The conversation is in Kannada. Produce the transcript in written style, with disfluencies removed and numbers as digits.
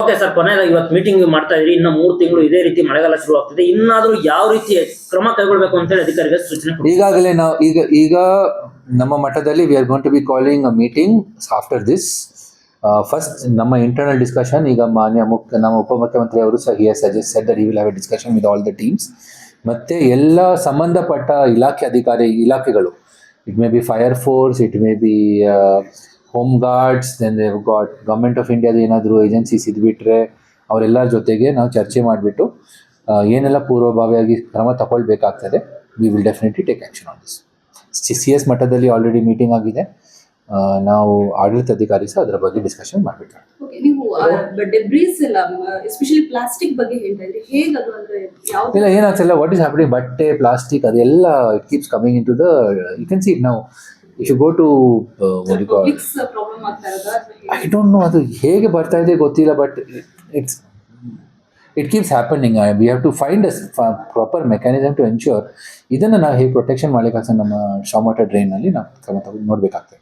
ಓಕೆ ಸರ್, ಕೊನೆಯದಾಗ ಇವತ್ತು ಮೀಟಿಂಗ್ ಮಾಡ್ತಾ ಇದ್ರಿ, ಇನ್ನು 3 ತಿಂಗಳು ಇದೇ ರೀತಿ ಮಳೆಗಾಲ ಶುರು ಆಗ್ತಿದೆ, ಇನ್ನಾದ್ರೂ ಯಾವ ರೀತಿ ಕ್ರಮ ಕೈಗೊಳ್ಬೇಕು ಅಂತ ಹೇಳಿ ಅಧಿಕಾರಿಗಳಿಗೆ ಸೂಚನೆ ಕೊಡಿ. ಈಗಾಗಲೇ ನಾವು ಈಗ ನಮ್ಮ ಮಟ್ಟದಲ್ಲಿ we are going to be calling a meeting after this. First ನಮ್ಮ ಇಂಟರ್ನಲ್ ಡಿಸ್ಕಷನ್, ಈಗ ನಮ್ಮ ಉಪಮುಖ್ಯಮಂತ್ರಿ ಅವರು ಸಹ he has suggested that he will have a discussion with all the teams. ಮತ್ತೆ ಎಲ್ಲ ಸಂಬಂಧಪಟ್ಟ ಇಲಾಖೆಗಳು, it may be fire force, it may be home guards, then they have got government of ಇಂಡಿಯಾದ ಏನಾದರೂ ಏಜೆನ್ಸೀಸ್ ಇದ್ಬಿಟ್ರೆ ಅವರೆಲ್ಲರ ಜೊತೆಗೆ ನಾವು ಚರ್ಚೆ ಮಾಡಿಬಿಟ್ಟು ಏನೆಲ್ಲ ಪೂರ್ವಭಾವಿಯಾಗಿ ಕ್ರಮ ತಗೊಳ್ಬೇಕಾಗ್ತದೆ, we will definitely take action on this. CS ಮಟ್ಟದಲ್ಲಿ ಆಲ್ರೆಡಿ ಮೀಟಿಂಗ್ ಆಗಿದೆ. ನಾವು ಆಡಳಿತಾಧಿಕಾರಿ ಸಹ ಅದರ ಬಗ್ಗೆ ಡಿಸ್ಕಷನ್ ಮಾಡಬೇಕು. ನೀವು ಡೆಬ್ರೀಸ್ ಎಲ್ಲ ಎಸ್ಪೆಷಲಿ ಪ್ಲಾಸ್ಟಿಕ್ ಬಗ್ಗೆ ಹೇಳ್ತಾ ಇದ್ರಿ, ಹೇಗೆ ಅದು ಅಂದ್ರೆ ಇಲ್ಲ ಏನಾಗ್ತಿಲ್ಲ, ವಾಟ್ ಈಸ್ ಹ್ಯಾಪನಿಂಗ್, ಬಟ್ಟೆ ಪ್ಲಾಸ್ಟಿಕ್ ಅದೆಲ್ಲ it keeps coming in to the, you can see it now. If you go to problem ಆಗ್ತಾ ಇರೋದಾ? ಐ ಡೋಂಟ್ ನೋ ಅದು ಹೇಗೆ ಬರ್ತಾ ಇದೆ ಗೊತ್ತಿಲ್ಲ, but it keeps happening. We have to find a proper mechanism to ensure ಇದನ್ನು ನಾವು ಹೇಗೆ ಪ್ರೊಟೆಕ್ಷನ್ ಮಾಡಲಿಕ್ಕಾಗ್ತದೆ. ನಮ್ಮ ಶಾಮವಾಟರ್ ಡ್ರೈನಲ್ಲಿ ನಾವು ಕ್ರಮ ತಗೊಂಡು ನೋಡಬೇಕಾಗ್ತದೆ.